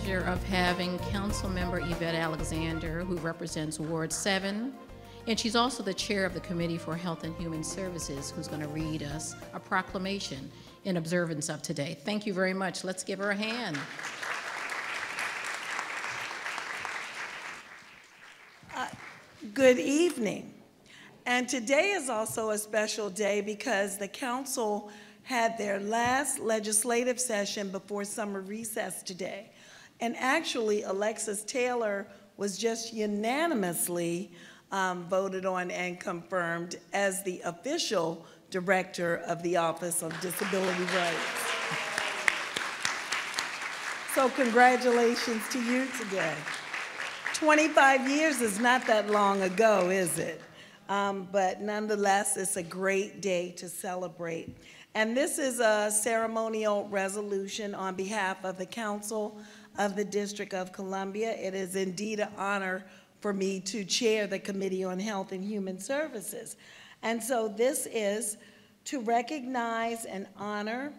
pleasure of having Councilmember Yvette Alexander, who represents Ward 7, and she's also the chair of the Committee for Health and Human Services, who's going to read us a proclamation in observance of today. Thank you very much. Let's give her a hand. Good evening. And today is also a special day because the council had their last legislative session before summer recess today. And actually, Alexis Taylor was just unanimously voted on and confirmed as the official director of the Office of Disability Rights. So congratulations to you today. 25 years is not that long ago, is it? But nonetheless, it's a great day to celebrate. And this is a ceremonial resolution on behalf of the Council of the District of Columbia. It is indeed an honor for me to chair the Committee on Health and Human Services. And so this is to recognize, honor,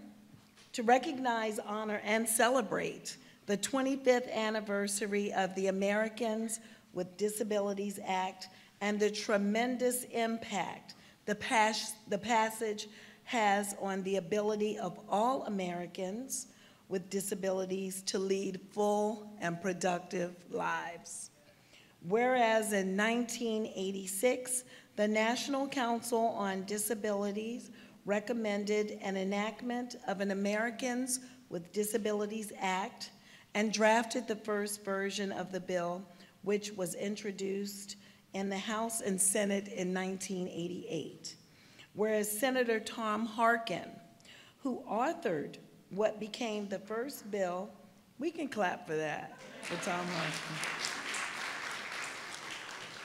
and celebrate the 25th anniversary of the Americans with Disabilities Act and the tremendous impact the passage has on the ability of all Americans with disabilities to lead full and productive lives. Whereas in 1986, the National Council on Disabilities recommended an enactment of an Americans with Disabilities Act and drafted the first version of the bill, which was introduced in the House and Senate in 1988. Whereas Senator Tom Harkin, who authored what became the first bill, we can clap for that, for Tom Harkin,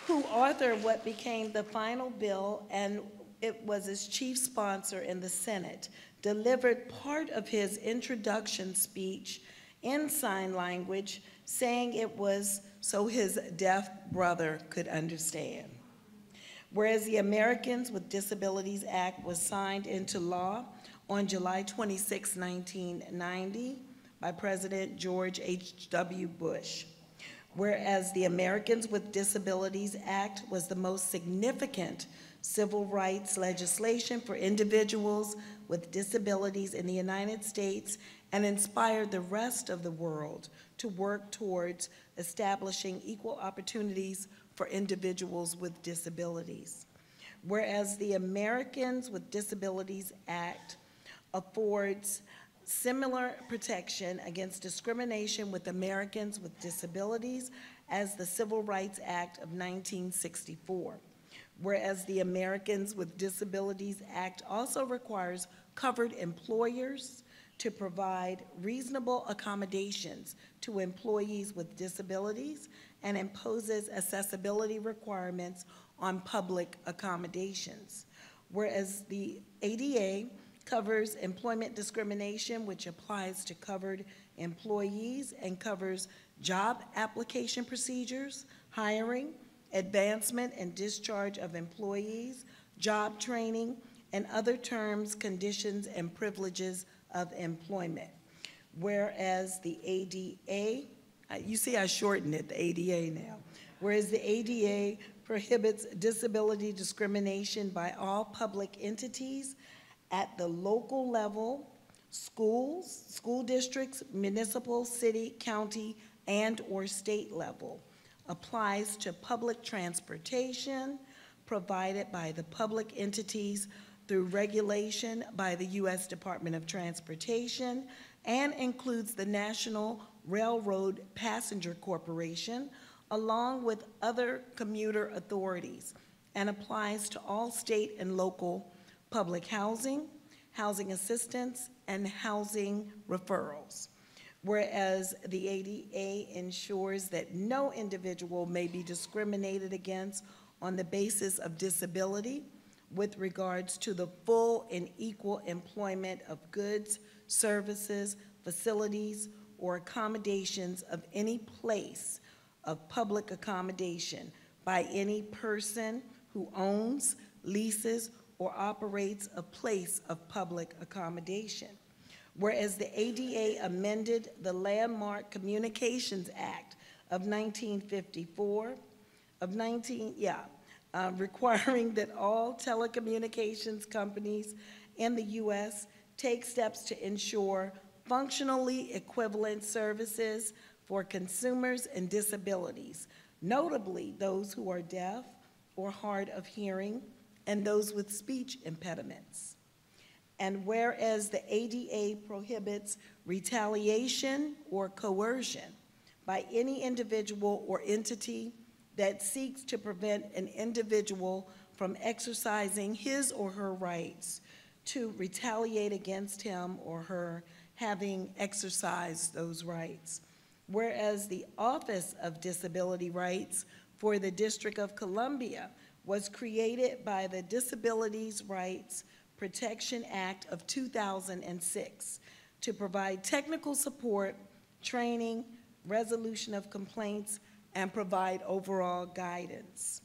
who authored what became the final bill, and it was his chief sponsor in the Senate, delivered part of his introduction speech in sign language, saying it was so his deaf brother could understand. Whereas the Americans with Disabilities Act was signed into law on July 26, 1990 by President George H.W. Bush. Whereas the Americans with Disabilities Act was the most significant civil rights legislation for individuals with disabilities in the United States and inspired the rest of the world to work towards establishing equal opportunities for individuals with disabilities. Whereas the Americans with Disabilities Act affords similar protection against discrimination with Americans with disabilities as the Civil Rights Act of 1964. Whereas the Americans with Disabilities Act also requires covered employers to provide reasonable accommodations to employees with disabilities and imposes accessibility requirements on public accommodations. Whereas the ADA covers employment discrimination, which applies to covered employees and covers job application procedures, hiring, advancement and discharge of employees, job training, and other terms, conditions, and privileges of employment. Whereas the ADA, you see I shortened it, the ADA now. Whereas the ADA prohibits disability discrimination by all public entities at the local level, schools, school districts, municipal, city, county, and or state level, applies to public transportation provided by the public entities through regulation by the U.S. Department of Transportation, and includes the National Railroad Passenger Corporation, along with other commuter authorities, and applies to all state and local public housing, housing assistance, and housing referrals. Whereas the ADA ensures that no individual may be discriminated against on the basis of disability with regards to the full and equal employment of goods, services, facilities, or accommodations of any place of public accommodation by any person who owns, leases, or operates a place of public accommodation. whereas the ADA amended the Landmark Communications Act of 1954, requiring that all telecommunications companies in the U.S. take steps to ensure functionally equivalent services for consumers and disabilities, notably those who are deaf or hard of hearing and those with speech impediments. And whereas the ADA prohibits retaliation or coercion by any individual or entity that seeks to prevent an individual from exercising his or her rights to retaliate against him or her having exercised those rights. Whereas the Office of Disability Rights for the District of Columbia was created by the Disabilities Rights Protection Act of 2006 to provide technical support, training, resolution of complaints, and provide overall guidance.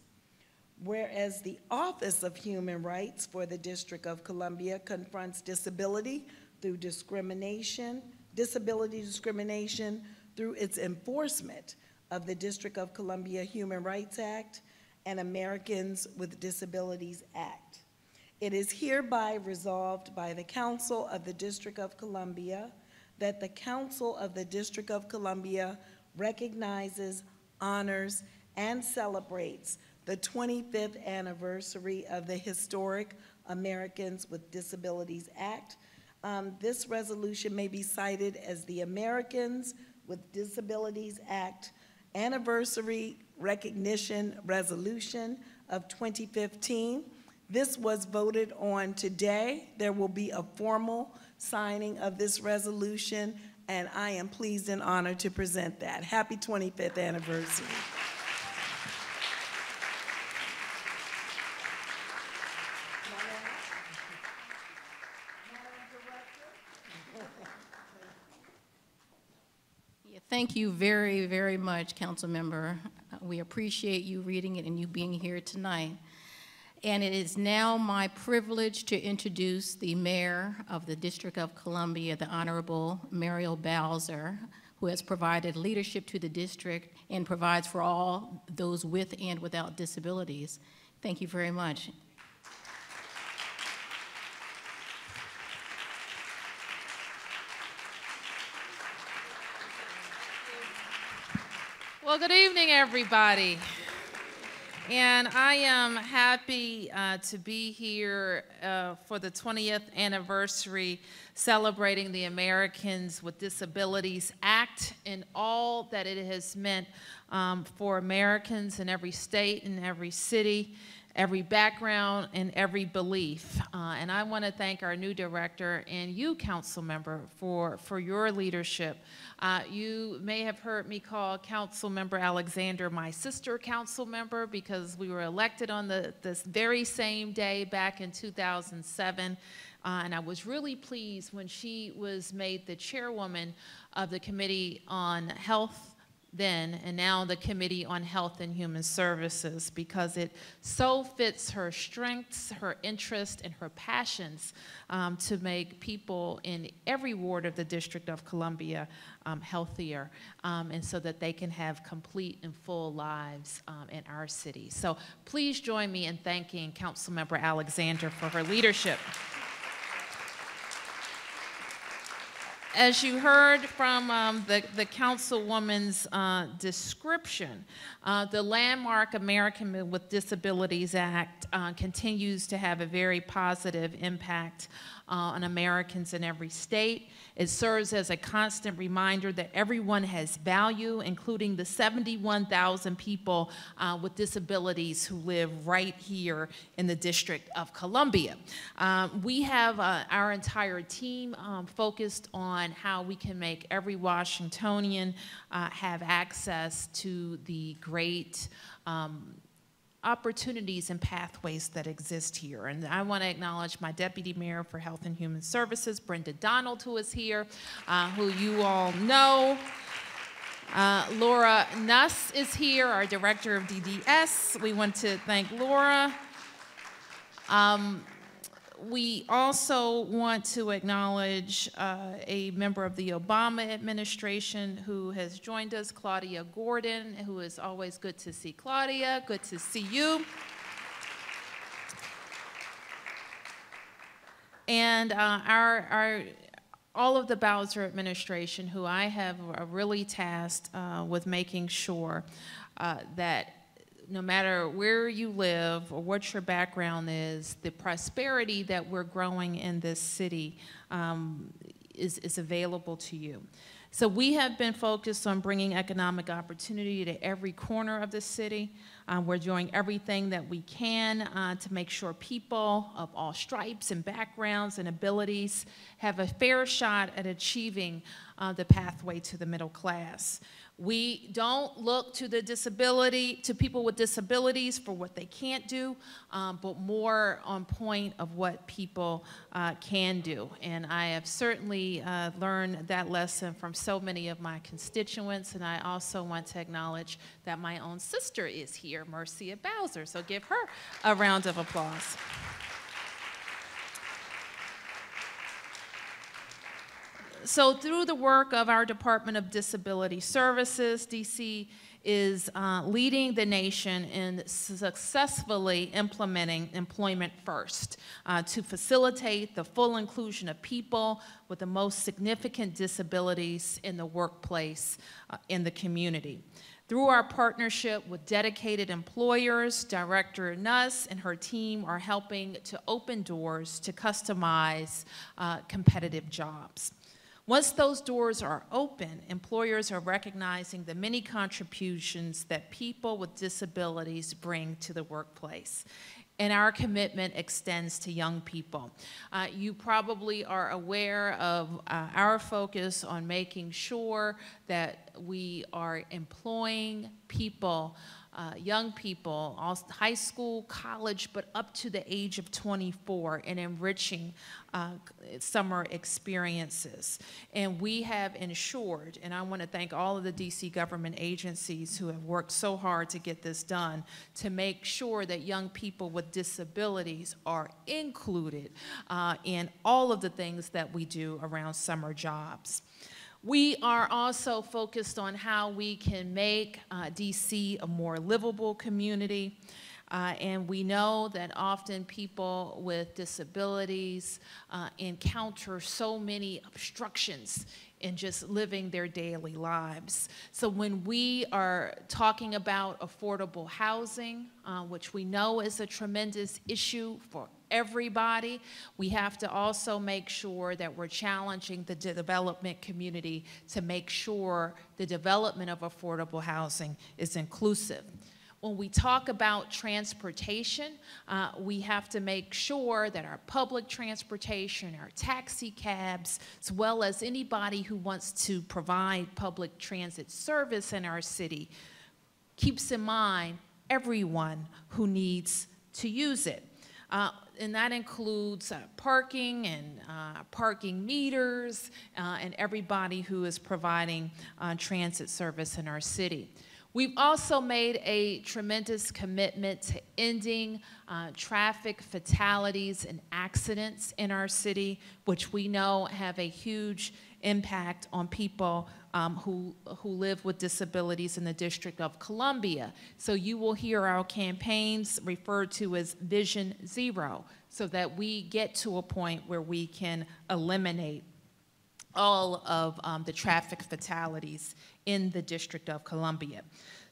Whereas the Office of Human Rights for the District of Columbia confronts disability through disability discrimination through its enforcement of the District of Columbia Human Rights Act and Americans with Disabilities Act. It is hereby resolved by the Council of the District of Columbia that the Council of the District of Columbia recognizes, honors, and celebrates the 25th anniversary of the historic Americans with Disabilities Act. This resolution may be cited as the Americans with Disabilities Act Anniversary Recognition Resolution of 2015. This was voted on today. There will be a formal signing of this resolution, and I am pleased and honored to present that. Happy 25th anniversary. Thank you very, very much, Council Member. We appreciate you reading it and you being here tonight. And it is now my privilege to introduce the Mayor of the District of Columbia, the Honorable Muriel Bowser, who has provided leadership to the district and provides for all those with and without disabilities. Thank you very much. Well, good evening, everybody. And I am happy to be here for the 20th anniversary celebrating the Americans with Disabilities Act and all that it has meant for Americans in every state, in every city, every background, and every belief. And I want to thank our new director and you, council member, for your leadership. You may have heard me call Council Member Alexander my sister council member because we were elected on this very same day back in 2007. And I was really pleased when she was made the chairwoman of the Committee on Health then, and now the Committee on Health and Human Services, because it so fits her strengths, her interests, and her passions to make people in every ward of the District of Columbia healthier, and so that they can have complete and full lives in our city. So please join me in thanking Councilmember Alexander for her leadership. As you heard from the councilwoman's description, the landmark American with Disabilities Act continues to have a very positive impact on Americans in every state. It serves as a constant reminder that everyone has value, including the 71,000 people with disabilities who live right here in the District of Columbia. We have our entire team focused on how we can make every Washingtonian have access to the great opportunities and pathways that exist here. And I want to acknowledge my Deputy Mayor for Health and Human Services, Brenda Donald, who is here, who you all know. Laura Nuss is here, our Director of DDS. We want to thank Laura. We also want to acknowledge a member of the Obama administration who has joined us, Claudia Gordon, who is always good to see. Claudia, good to see you. And all of the Bowser administration, who I have really tasked with making sure that no matter where you live or what your background is, the prosperity that we're growing in this city is available to you. So we have been focused on bringing economic opportunity to every corner of the city. We're doing everything that we can to make sure people of all stripes and backgrounds and abilities have a fair shot at achieving the pathway to the middle class. We don't look to people with disabilities for what they can't do, but more on point of what people can do. And I have certainly learned that lesson from so many of my constituents, and I also want to acknowledge that my own sister is here, Marcia Bowser, so give her a round of applause. So through the work of our Department of Disability Services, DC is leading the nation in successfully implementing Employment First to facilitate the full inclusion of people with the most significant disabilities in the workplace, in the community. Through our partnership with dedicated employers, Director Nuss and her team are helping to open doors to customize competitive jobs. Once those doors are open, employers are recognizing the many contributions that people with disabilities bring to the workplace. And our commitment extends to young people. You probably are aware of our focus on making sure that we are employing people, young people, high school, college, but up to the age of 24, and enriching summer experiences. And we have ensured, and I want to thank all of the DC government agencies who have worked so hard to get this done, to make sure that young people with disabilities are included in all of the things that we do around summer jobs. We are also focused on how we can make DC a more livable community. And we know that often people with disabilities encounter so many obstructions in just living their daily lives. So when we are talking about affordable housing, which we know is a tremendous issue for everybody, we have to also make sure that we're challenging the development community to make sure the development of affordable housing is inclusive. When we talk about transportation, we have to make sure that our public transportation, our taxi cabs, as well as anybody who wants to provide public transit service in our city, keeps in mind everyone who needs to use it. And that includes parking and parking meters and everybody who is providing transit service in our city. We've also made a tremendous commitment to ending traffic fatalities and accidents in our city, which we know have a huge impact on people who live with disabilities in the District of Columbia. So you will hear our campaigns referred to as Vision Zero, so that we get to a point where we can eliminate all of the traffic fatalities in the District of Columbia.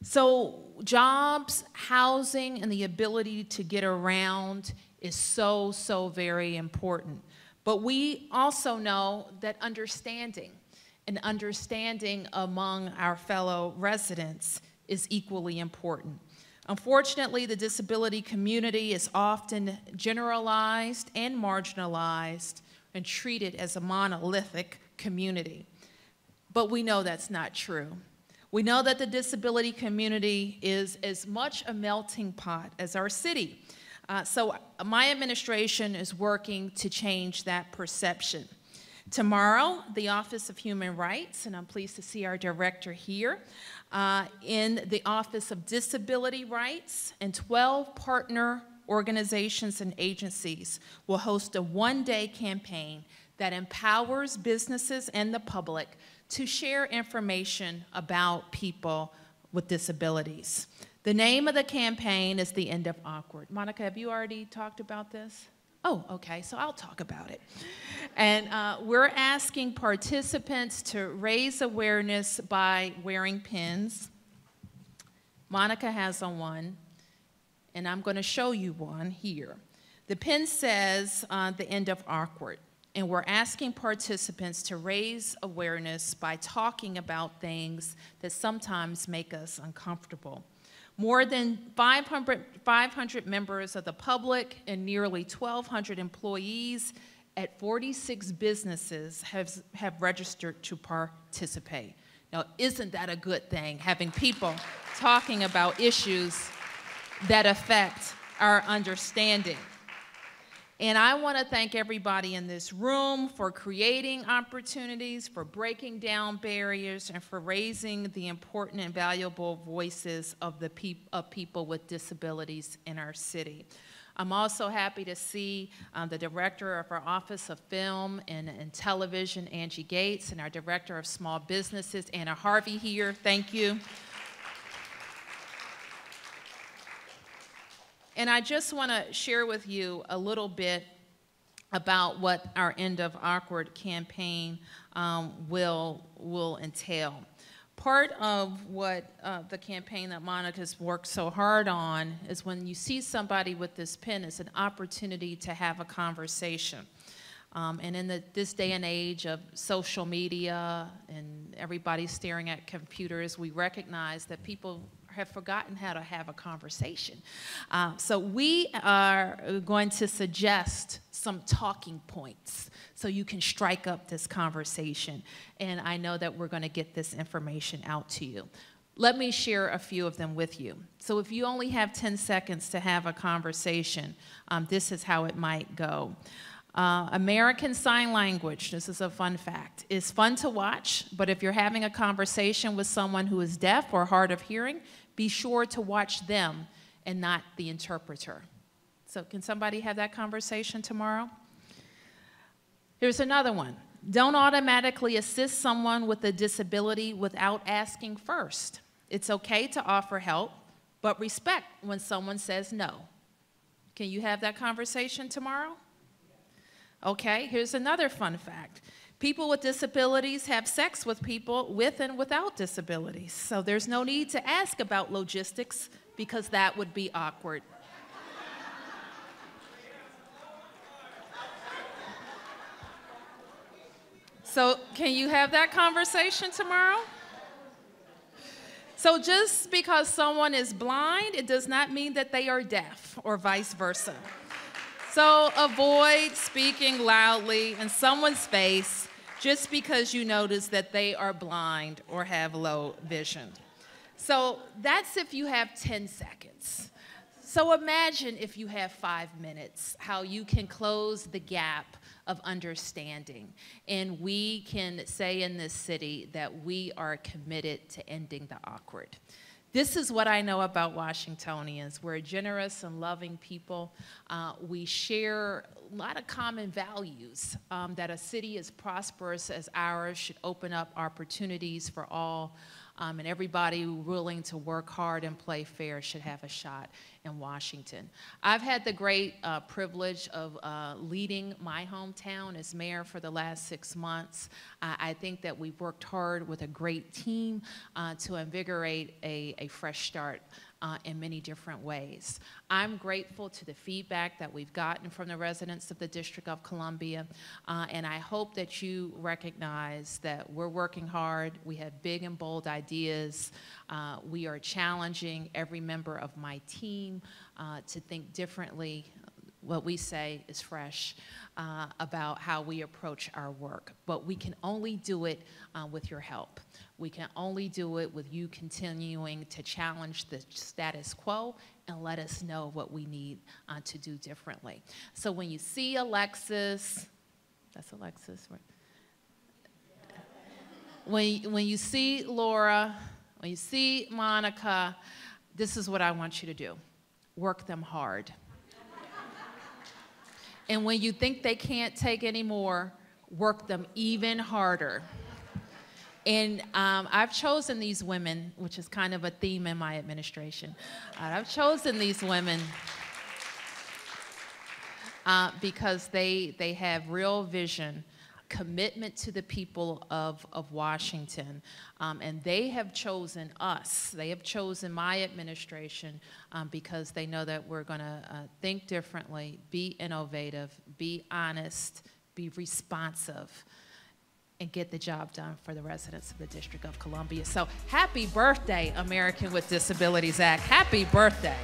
So jobs, housing, and the ability to get around is so, so very important. But we also know that understanding among our fellow residents is equally important. Unfortunately, the disability community is often generalized and marginalized and treated as a monolithic community. But we know that's not true. We know that the disability community is as much a melting pot as our city. So my administration is working to change that perception. Tomorrow, the Office of Human Rights, and I'm pleased to see our director here, in the Office of Disability Rights, and 12 partner organizations, and agencies will host a one-day campaign that empowers businesses and the public to share information about people with disabilities. The name of the campaign is The End of Awkward. Monica, have you already talked about this? Oh, okay, so I'll talk about it. And we're asking participants to raise awareness by wearing pins. Monica has on one, and I'm going to show you one here. The pin says The End of Awkward, and we're asking participants to raise awareness by talking about things that sometimes make us uncomfortable. More than 500 members of the public and nearly 1,200 employees at 46 businesses have registered to participate. Now, isn't that a good thing, having people talking about issues that affect our understanding? And I want to thank everybody in this room for creating opportunities, for breaking down barriers, and for raising the important and valuable voices of people with disabilities in our city. I'm also happy to see the director of our Office of Film and Television, Angie Gates, and our director of Small Businesses, Anna Harvey, here. Thank you. And I just want to share with you a little bit about what our End of Awkward campaign will entail. Part of what the campaign that Monica's worked so hard on is when you see somebody with this pin, it's an opportunity to have a conversation. And in this day and age of social media and everybody staring at computers, we recognize that people have forgotten how to have a conversation. So we are going to suggest some talking points so you can strike up this conversation. And I know that we're going to get this information out to you. Let me share a few of them with you. So if you only have 10 seconds to have a conversation, this is how it might go. American Sign Language, this is a fun fact, is fun to watch, but if you're having a conversation with someone who is deaf or hard of hearing, be sure to watch them and not the interpreter. So can somebody have that conversation tomorrow? Here's another one. Don't automatically assist someone with a disability without asking first. It's okay to offer help, but respect when someone says no. Can you have that conversation tomorrow? Okay, here's another fun fact. People with disabilities have sex with people with and without disabilities. So there's no need to ask about logistics because that would be awkward. So can you have that conversation tomorrow? So just because someone is blind, it does not mean that they are deaf or vice versa. So avoid speaking loudly in someone's face just because you notice that they are blind or have low vision. So that's if you have 10 seconds. So imagine if you have 5 minutes, how you can close the gap of understanding. And we can say in this city that we are committed to ending the awkward. This is what I know about Washingtonians. We're a generous and loving people. We share a lot of common values, that a city as prosperous as ours should open up opportunities for all, and everybody willing to work hard and play fair should have a shot in Washington. I've had the great privilege of leading my hometown as mayor for the last 6 months. I think that we've worked hard with a great team to invigorate a fresh start in many different ways. I'm grateful to the feedback that we've gotten from the residents of the District of Columbia, and I hope that you recognize that we're working hard. We have big and bold ideas. We are challenging every member of my team to think differently. What we say is fresh about how we approach our work, but we can only do it with your help. We can only do it with you continuing to challenge the status quo and let us know what we need to do differently. So when you see Alexis, that's Alexis, right? When you see Laura, when you see Monica, this is what I want you to do. Work them hard. And when you think they can't take any more, work them even harder. And I've chosen these women, which is kind of a theme in my administration. I've chosen these women because they have real vision, commitment to the people of Washington, and they have chosen us. They have chosen my administration because they know that we're going to think differently, be innovative, be honest, be responsive, and get the job done for the residents of the District of Columbia. So happy birthday, American with Disabilities Act. Happy birthday.